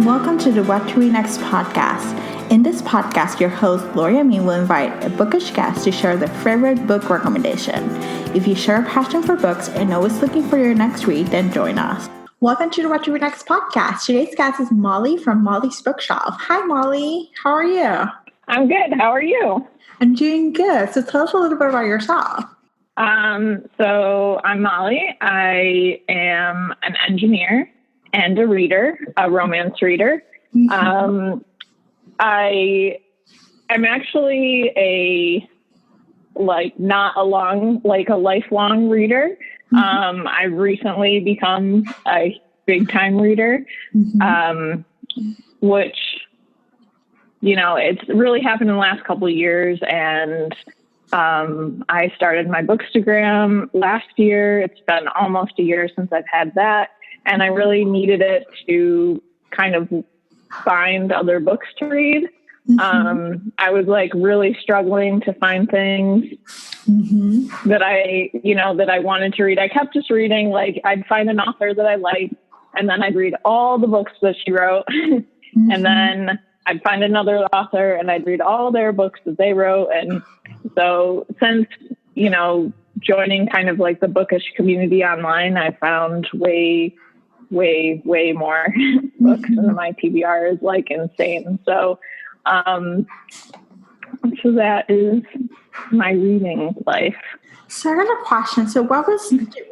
and welcome to the What to Read Next podcast. In this podcast, your host, Gloria Me, will invite a bookish guest to share their favorite book recommendation. If you share a passion for books and always looking for your next read, then join us. Welcome to the What to Read Next podcast. Today's guest is Mollie from Mollies Bookshelves. Hi, Mollie. How are you? I'm good. How are you? I'm doing good. So tell us a little bit about yourself. So I'm Mollie. I am an engineer and a reader, a romance reader. I am actually not a lifelong reader. I've recently become a big time reader, which, it's really happened in the last couple of years. And I started my Bookstagram last year. It's been almost a year since I've had that. And I really needed it to kind of find other books to read. I was really struggling to find things that I wanted to read. I kept just reading, I'd find an author that I liked, and then I'd read all the books that she wrote. And then I'd find another author and I'd read all their books that they wrote. And so since, joining kind of the bookish community online, I found way more books, and my TBR is insane. So that is my reading life. So I got a question. So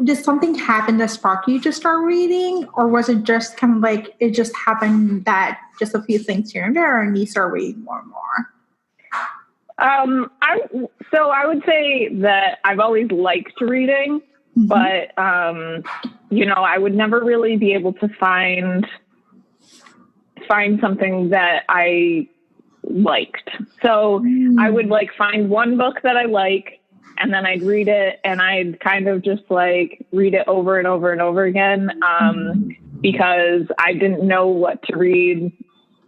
did something happen that sparked you to start reading, or was it just kind of it just happened that just a few things here and there and you start reading more and more? I would say that I've always liked reading, but, I would never really be able to find something that I liked. So I would find one book that I like, and then I'd read it, and I'd kind of just read it over and over and over again, because I didn't know what to read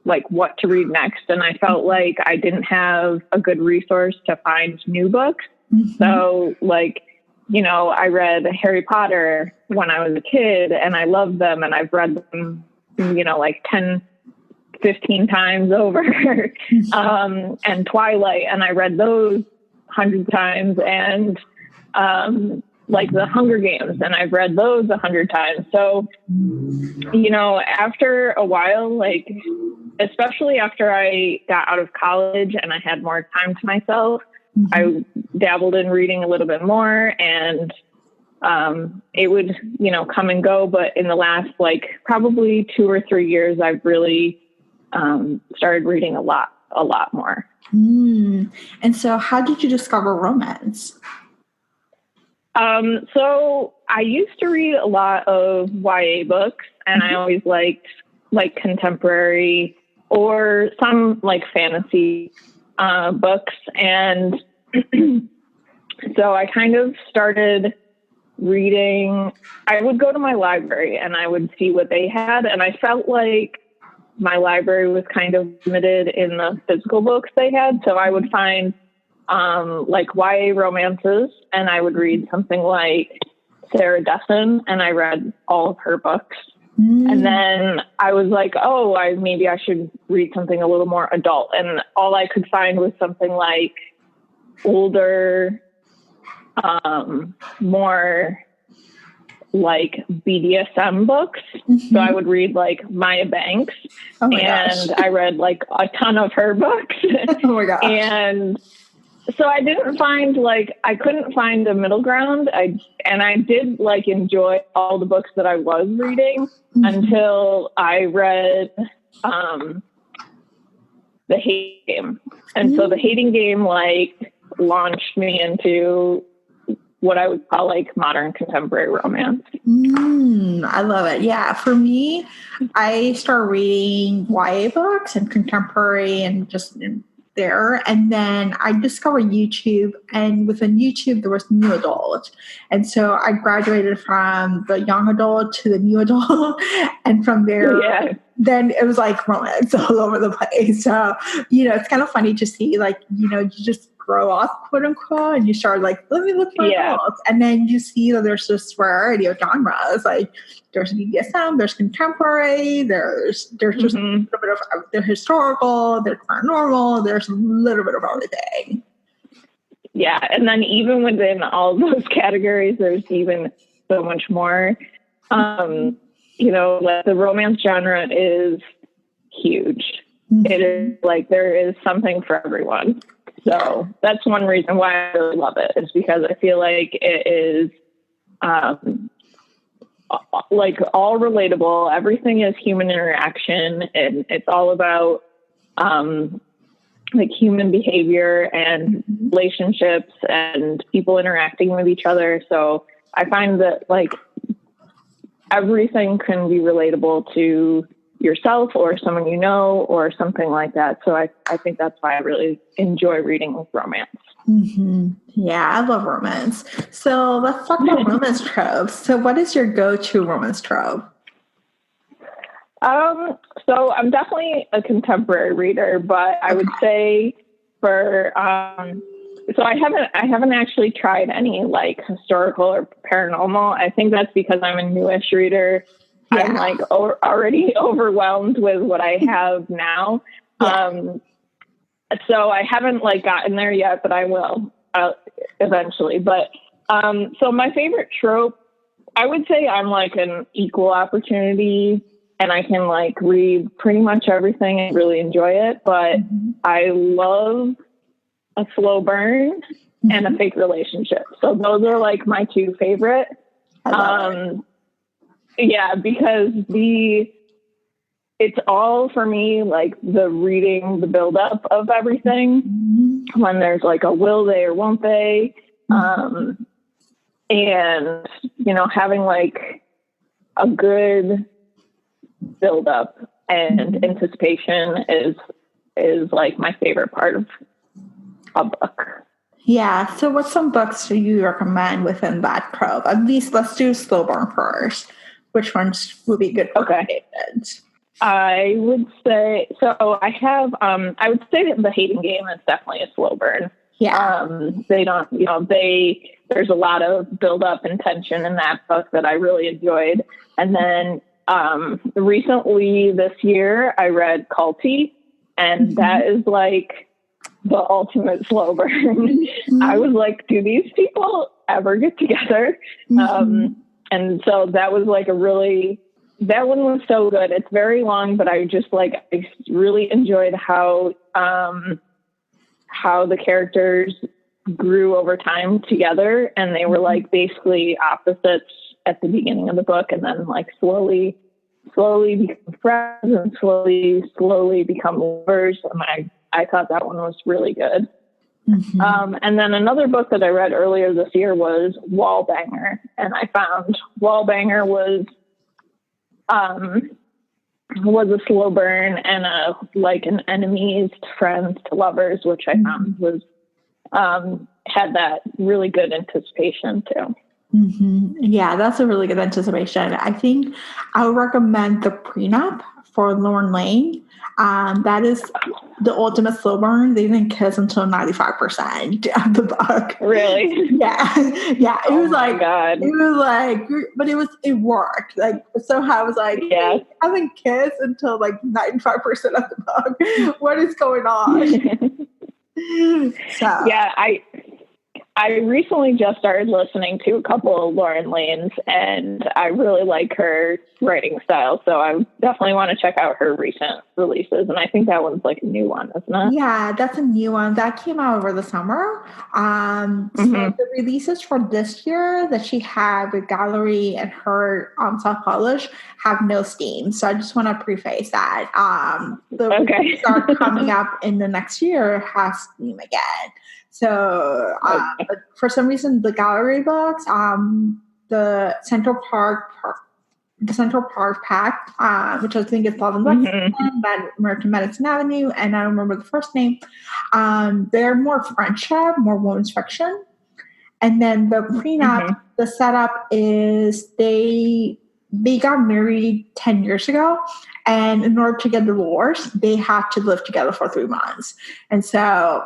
next. And I felt like I didn't have a good resource to find new books. So I read Harry Potter when I was a kid, and I loved them, and I've read them, 10, 15 times over, and Twilight, and I read those 100 times, and the Hunger Games, and I've read those 100 times. So, after a while, especially after I got out of college and I had more time to myself, I dabbled in reading a little bit more, and it would, come and go. But in the last probably 2 or 3 years, I've really started reading a lot more. And so how did you discover romance? So I used to read a lot of YA books, and I always liked contemporary or some fantasy books. And so I kind of started reading. I would go to my library and I would see what they had, and I felt like my library was kind of limited in the physical books they had. So I would find YA romances, and I would read something like Sarah Dessen, and I read all of her books. And then I was maybe I should read something a little more adult. And all I could find was something older, more BDSM books. So I would read Maya Banks, and I read a ton of her books. Oh my gosh. And so I didn't find I couldn't find a middle ground. I did enjoy all the books that I was reading until I read The Hating Game. And so The Hating Game launched me into what I would call modern contemporary romance. I love it. Yeah. For me, I started reading YA books and contemporary and just there. And then I discovered YouTube, and within YouTube, there was new adult. And so I graduated from the young adult to the new adult. And from there, then it was romance all over the place. So, it's kind of funny to see, you just grow up, quote unquote, and you start like, let me look for adults. And then you see that there's this variety of genres. Like there's BDSM, there's contemporary, there's just a little bit of the historical, there's paranormal, there's a little bit of everything. Yeah, and then even within all those categories, there's even so much more. You know, like the romance genre is huge. It is like there is something for everyone. So that's one reason why I really love it, is because I feel like it is like all relatable. Everything is human interaction, and it's all about like human behavior and relationships and people interacting with each other. So I find that like everything can be relatable to yourself or someone you know or something like that. So I think that's why I really enjoy reading romance. Yeah, I love romance. So let's talk about romance tropes. So what is your go-to romance trope? So I'm definitely a contemporary reader, but I would say for so I haven't actually tried any like historical or paranormal. I think that's because I'm a newish reader. Yeah. I'm like already overwhelmed with what I have now. Yeah. So I haven't like gotten there yet, but I will eventually. But so my favorite trope, I would say I'm like an equal opportunity, and I can like read pretty much everything and really enjoy it. But I love a slow burn and a fake relationship. So those are like my two favorite. Yeah, because it's all for me, like the reading, the buildup of everything, when there's like a will they or won't they. And, you know, having like a good buildup and anticipation is like my favorite part of a book. Yeah. So what's some books do you recommend within that trope? At least let's do slow burn first. Which ones would be good for David? I would say, so I have, I would say that The Hating Game is definitely a slow burn. Yeah. They don't, you know, there's a lot of build up and tension in that book that I really enjoyed. And then recently this year I read Culty, and that is like the ultimate slow burn. I was like, do these people ever get together? And so that was like that one was so good. It's very long, but I really enjoyed how the characters grew over time together, and they were like basically opposites at the beginning of the book, and then like slowly become friends and slowly become lovers. And I thought that one was really good. And then another book that I read earlier this year was Wallbanger, and I found Wallbanger was a slow burn and an enemies to friends to lovers, which I found was had that really good anticipation too. Yeah, that's a really good anticipation. I think I would recommend The Prenup for Lauren Lane. That is the ultimate slow burn. They didn't kiss until 95% of the book. Really? Yeah. Yeah. It was like, God. It was like, but it worked. Like, somehow I was like, yeah, I haven't kissed until like 95% of the book. What is going on? So. Yeah, I recently just started listening to a couple of Lauren Lane's, and I really like her writing style. So I definitely want to check out her recent releases. And I think that one's like a new one, isn't it? Yeah, that's a new one that came out over the summer. So the releases for this year that she had with Gallery and her self-publish have no steam. So I just want to preface that. The releases are coming up in the next year has steam again. So but for some reason, the Gallery books, the Central Park Pact, which I think is Love and Lexington, American Medicine Avenue, and I don't remember the first name. They're more friendship, more women's fiction. And then the Prenup, the setup is they they got married 10 years ago. And in order to get divorced, they had to live together for 3 months. And so,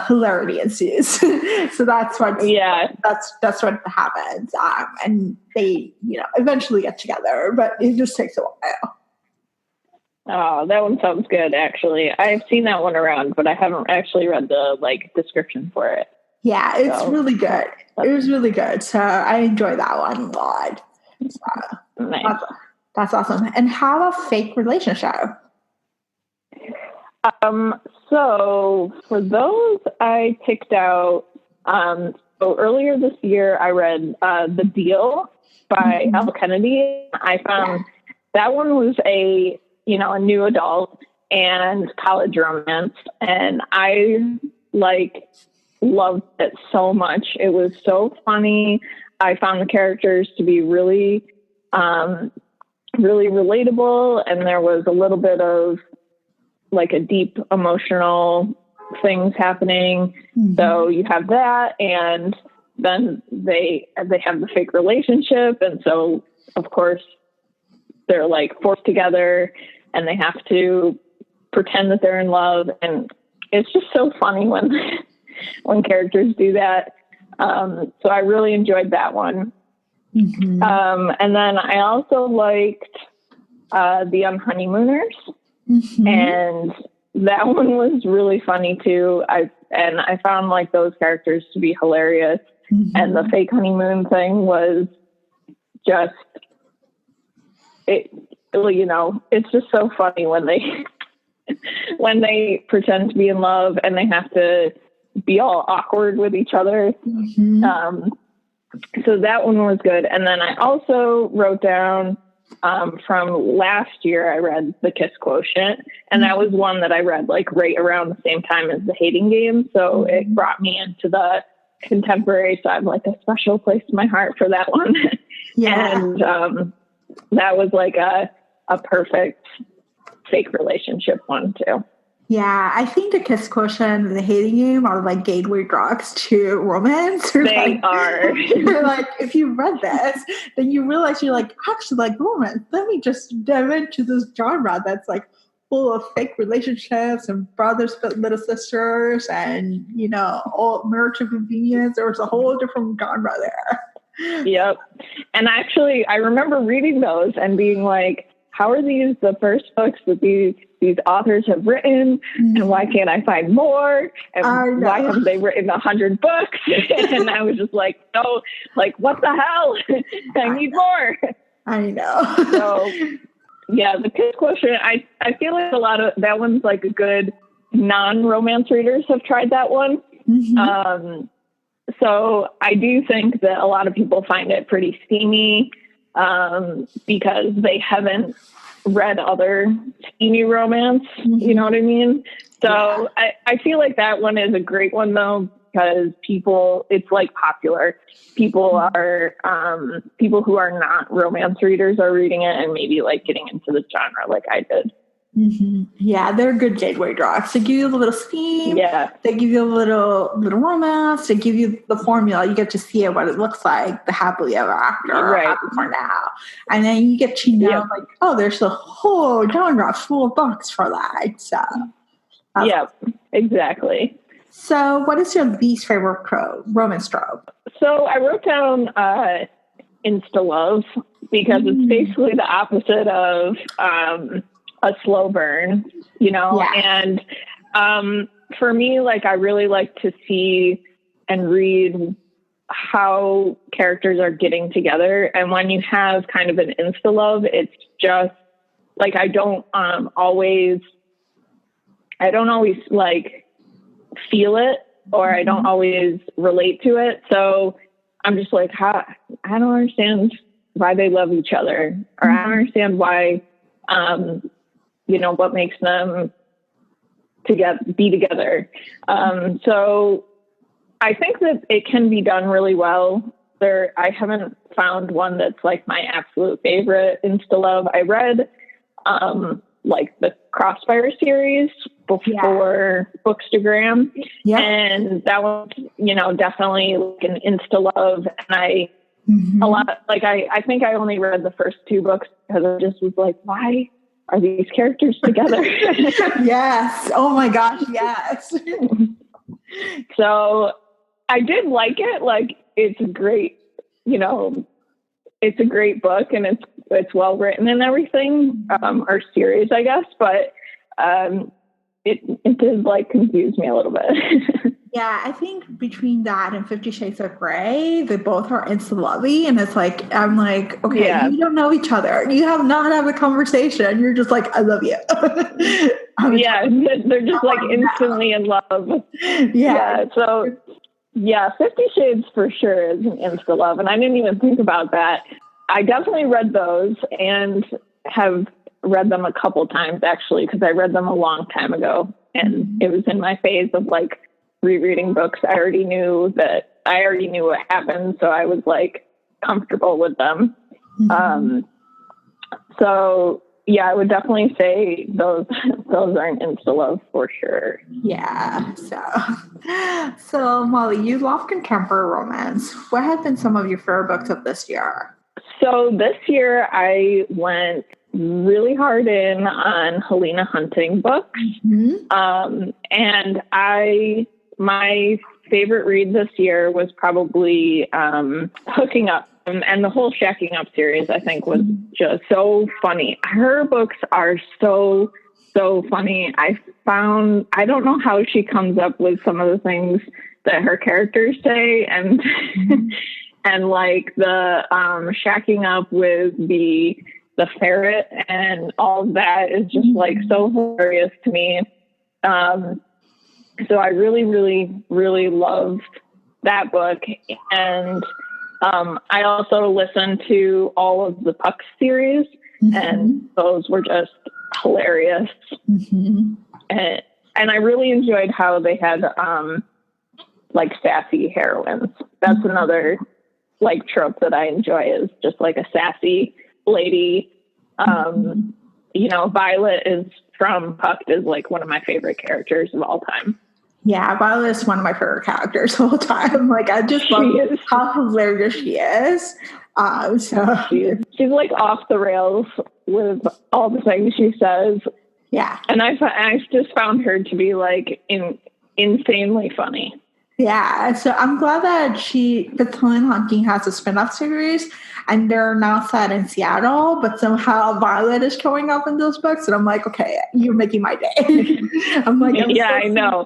hilarity ensues. So that's what that's what happens. And they, eventually get together, but it just takes a while. Oh, that one sounds good, actually. I've seen that one around, but I haven't actually read the description for it. Yeah, it's really good. It was really good. So I enjoyed that one a lot. So, nice. That's awesome. And how about fake relationship? So for those, I picked out, so earlier this year, I read The Deal by Elle Kennedy. I found that one was a new adult and college romance. And I loved it so much. It was so funny. I found the characters to be really, really relatable. And there was a little bit of a deep emotional things happening. So you have that, and then they have the fake relationship. And so of course they're forced together and they have to pretend that they're in love. And it's just so funny when characters do that. So I really enjoyed that one. And then I also liked The Honeymooners. And that one was really funny too. I found those characters to be hilarious. And the fake honeymoon thing was just, it's just so funny when they pretend to be in love and they have to be all awkward with each other. So that one was good. And then I also wrote down, from last year, I read The Kiss Quotient, and that was one that I read right around the same time as The Hating Game. So it brought me into the contemporary. So I have a special place in my heart for that one. And that was a perfect fake relationship one too. Yeah, I think The Kiss Quotient and The Hating Game are gateway drugs to romance. They are. If you read this, then you realize you're actually romance. Let me just dive into this genre that's full of fake relationships and brothers but little sisters and, all marriage of convenience. There's a whole different genre there. Yep. And actually, I remember reading those and being how are these the first books that these authors have written, and why can't I find more? And why haven't they written 100 books? And I was just no, what the hell? I need more. I know. So yeah, The Kiss Quotient, I feel a lot of that one's a good non-romance readers have tried that one. So I do think that a lot of people find it pretty steamy, because they haven't read other steamy romance, you know what I mean? So I feel that one is a great one though, because it's popular. People are, people who are not romance readers are reading it and maybe getting into the genre like I did. Yeah, they're good gateway drugs. They give you a little steam. Yeah. They give you a little romance. They give you the formula. You get to see it, what it looks like, the happily ever after, or happy for now. And then you get to know, there's a whole genre full of books for that. So, exactly. So, what is your least favorite romance trope? So, I wrote down insta-love, because it's basically the opposite of a slow burn, and for me, I really like to see and read how characters are getting together. And when you have kind of an insta-love, it's just I don't always feel it, or I don't always relate to it. So I'm just I don't understand why they love each other, or I don't understand why, what makes them be together. So I think that it can be done really well. I haven't found one that's my absolute favorite insta-love. I read the Crossfire series before Bookstagram, and that was definitely an insta-love, and Mhm. a lot. Like I think I only read the first two books because I just was like, why are these characters together? Yes. Oh my gosh. Yes. So I did like it. Like it's great, you know, it's a great book and it's well written and everything, or series, I guess. But it did like confuse me a little bit. Yeah, I think between that and 50 Shades of Grey, they both are insta-lovey. And it's like, I'm like, okay, Yeah. you don't know each other. You have not had a conversation. You're just like, I love you. Yeah, they're just like instantly in love. Yeah. So yeah, 50 Shades for sure is an insta love. And I didn't even think about that. I definitely read those and have read them a couple times actually, because I read them a long time ago. And it was in my phase of like rereading books. I already knew what happened. So I was like comfortable with them. So yeah, I would definitely say those are an insta love for sure. Yeah. So Molly, you love contemporary romance. What have been some of your favorite books of this year? So this year I went really hard in on Helena Hunting books. And my favorite read this year was probably Hooking Up. And the whole Shacking Up series, I think, was just so funny. Her books are so funny. I don't know how she comes up with some of the things that her characters say, and and like the Shacking Up with the ferret and all of that is just like so hilarious to me. So I really, really, really loved that book. And I also listened to all of the Puck series, and those were just hilarious. And I really enjoyed how they had like sassy heroines. That's another like trope that I enjoy, is just like a sassy lady. You know, Violet is from Puck is like one of my favorite characters of all time. Yeah, Violet is one of my favorite characters the whole time. Like, I just love how hilarious she is. She's like off the rails with all the things she says. Yeah. And I just found her to be like insanely funny. Yeah, so I'm glad that Helena Hunting has a spin-off series, and they're now set in Seattle, but somehow Violet is showing up in those books, and I'm like, okay, you're making my day. I'm like, yeah, I know.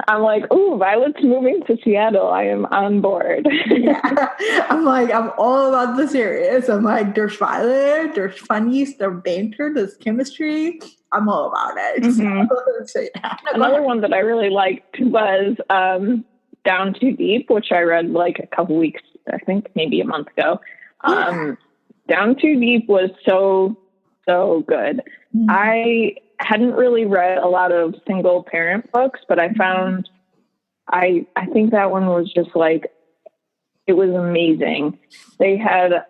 I'm like, ooh, Violet's moving to Seattle. I am on board. Yeah. I'm like, I'm all about the series. I'm like, there's Violet, there's funnies, there's banter, there's chemistry. I'm all about it. So, yeah. Another one that I really liked was Down Too Deep, which I read like a couple weeks, I think maybe a month ago. Down Too Deep was so good. I hadn't really read a lot of single parent books, but I found I think that one was just like, it was amazing. They had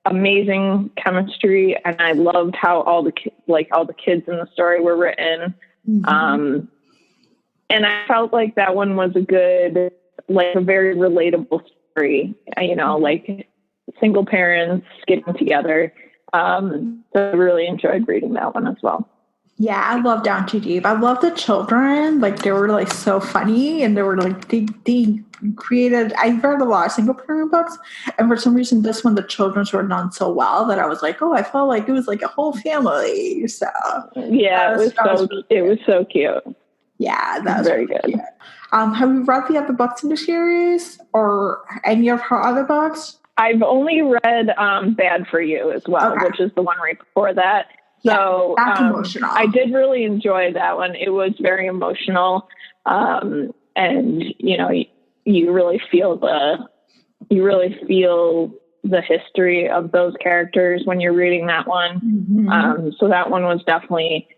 amazing chemistry, and I loved how all the kids in the story were written. And I felt like that one was a good, like a very relatable story, you know, like single parents getting together. So I really enjoyed reading that one as well. Yeah, I love Down Too Deep. I love the children. Like, they were like so funny, and they were like they created. I read a lot of single parent books, and for some reason, this one the children's were done so well that I was like, oh, I felt like it was like a whole family. So yeah, it was so cute. Yeah, that was very good. Cute. Have you read the other books in the series, or any of her other books? I've only read Bad for You as well, which is the one right before that. So that's emotional. I did really enjoy that one. It was very emotional. And you know, you really feel the history of those characters when you're reading that one. So that one was definitely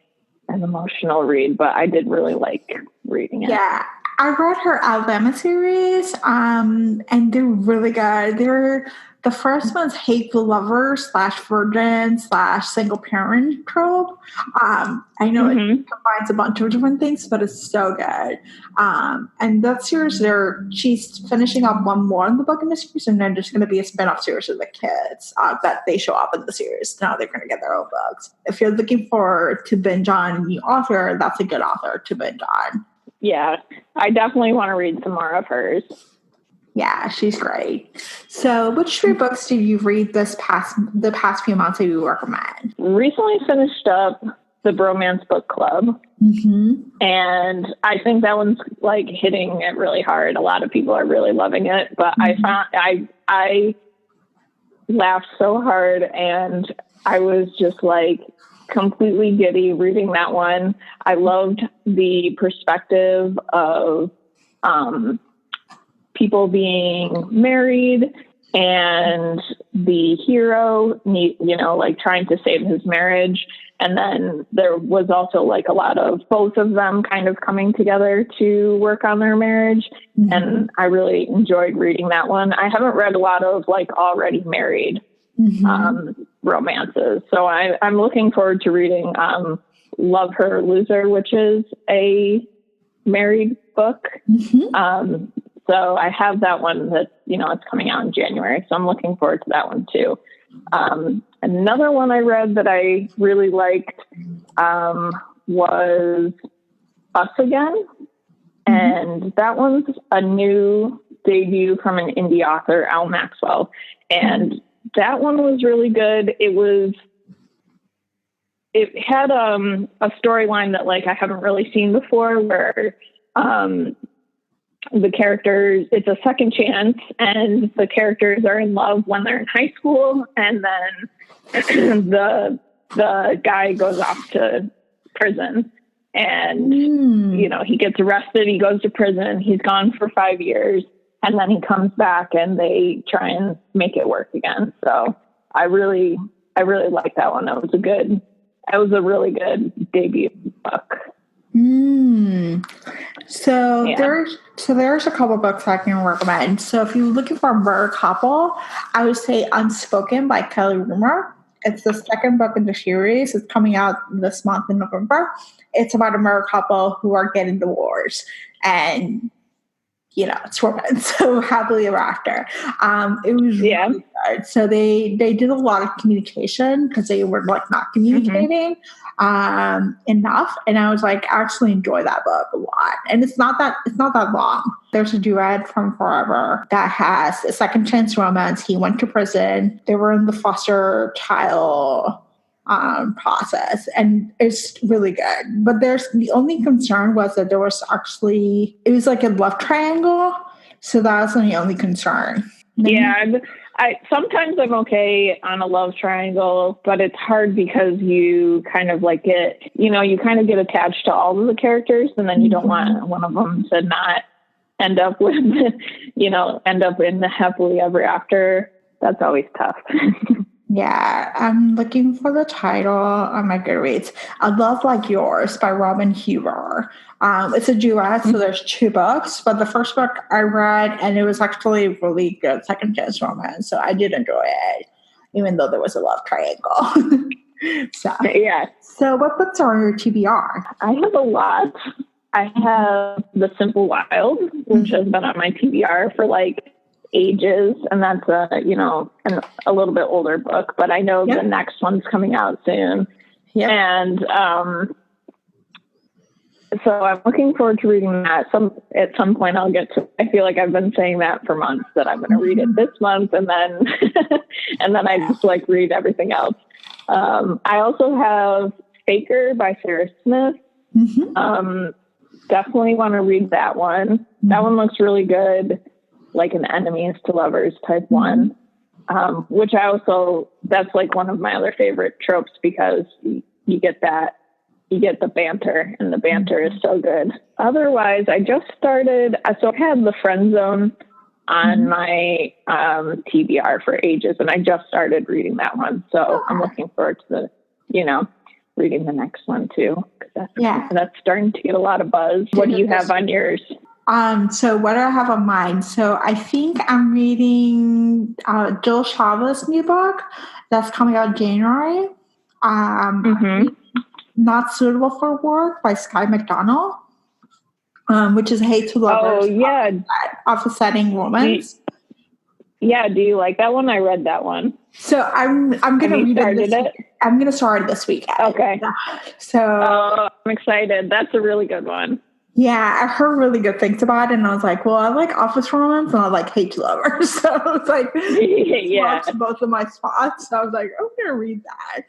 an emotional read, but I did really like reading it. Yeah. I read her Alabama series, and they're really good. The first one's hateful lover / virgin / single parent trope. I know it combines a bunch of different things, but it's so good. And that series, she's finishing up one more in the book in the series, and then there's going to be a spin-off series of the kids that they show up in the series. Now they're going to get their own books. If you're looking to binge on a new author, that's a good author to binge on. Yeah, I definitely want to read some more of hers. Yeah, she's great. So, which 3 books did you read the past few months that you recommend? Recently finished up the Bromance Book Club, and I think that one's like hitting it really hard. A lot of people are really loving it, but I found I laughed so hard, and I was just like completely giddy reading that one. I loved the perspective of people being married and the hero, like trying to save his marriage. And then there was also like a lot of both of them kind of coming together to work on their marriage. And I really enjoyed reading that one. I haven't read a lot of like already married romances. So I'm looking forward to reading Love Her, Loser, which is a married book. So I have that one that, it's coming out in January. So I'm looking forward to that one too. Another one I read that I really liked was Us Again. And that one's a new debut from an indie author, Al Maxwell. And that one was really good. It had a storyline that like I haven't really seen before, where the characters, it's a second chance, and the characters are in love when they're in high school, and then the guy goes off to prison, and he gets arrested, he goes to prison, he's gone for 5 years, and then he comes back and they try and make it work again. So I really liked that one. That was a really good debut book. So there's a couple books I can recommend. So if you're looking for a murder couple, I would say Unspoken by Kelly Rumor. It's the second book in the series. It's coming out this month in November. It's about a murder couple who are getting divorced, and it's romance, so happily ever after. It was really good. So they did a lot of communication because they were like not communicating enough, and I was like, I actually enjoy that book a lot. And it's not that long. There's a duet from Forever that has a second chance romance. He went to prison. They were in the foster child process, and it's really good. But the only concern was that it was like a love triangle, so that's the only concern. Yeah, sometimes I'm okay on a love triangle, but it's hard because you kind of like you kind of get attached to all of the characters, and then you don't want one of them to not end up with end up in the happily ever after. That's always tough. Yeah, I'm looking for the title on my Goodreads. I Love Like Yours by Robin Huber. It's a duet, so there's 2 books, but the first book I read, and it was actually a really good second chance romance, so I did enjoy it, even though there was a love triangle. So what books are on your TBR? I have a lot. I have The Simple Wild, which has been on my TBR for like ages, and that's a little bit older book, but I know the next one's coming out soon. And so I'm looking forward to reading that. At some point I'll get to. I feel like I've been saying that for months, that I'm going to read it this month, and then I just like read everything else. I also have Faker by Sarah Smith. Definitely want to read that one. That one looks really good, like an enemies to lovers type one, which that's like one of my other favorite tropes, because you get the banter, and the banter is so good. Otherwise, I just started, so I had The Friend Zone on my TBR for ages, and I just started reading that one. So I'm looking forward to reading the next one too, because that's starting to get a lot of buzz. What do you have on yours? So what do I have on mine? So I think I'm reading Jill Chavez' new book that's coming out in January. Mm-hmm. Not Suitable for Work by Sky McDonald, which is Hate to Lovers Oh, yeah. of a setting romance. Do you like that one? I read that one. So I'm gonna read it. I'm gonna start it this weekend. Okay. So I'm excited. That's a really good one. Yeah, I heard really good things about it, and I was like, well, I like office romance, and I like Hate to Lovers, so it's like both of my spots. So I was like, I'm gonna read that.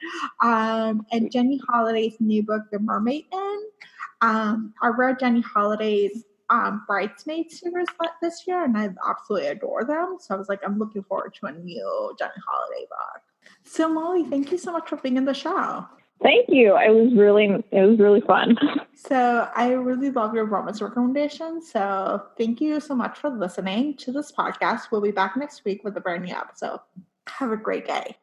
And Jenny Holiday's new book, The Mermaid Men. I read Jenny Holiday's Bridesmaid series this year, and I absolutely adore them. So I was like, I'm looking forward to a new Jenny Holiday book. So Molly, thank you so much for being in the show. Thank you. It was really fun. So I really love your romance recommendations. So thank you so much for listening to this podcast. We'll be back next week with a brand new episode. Have a great day.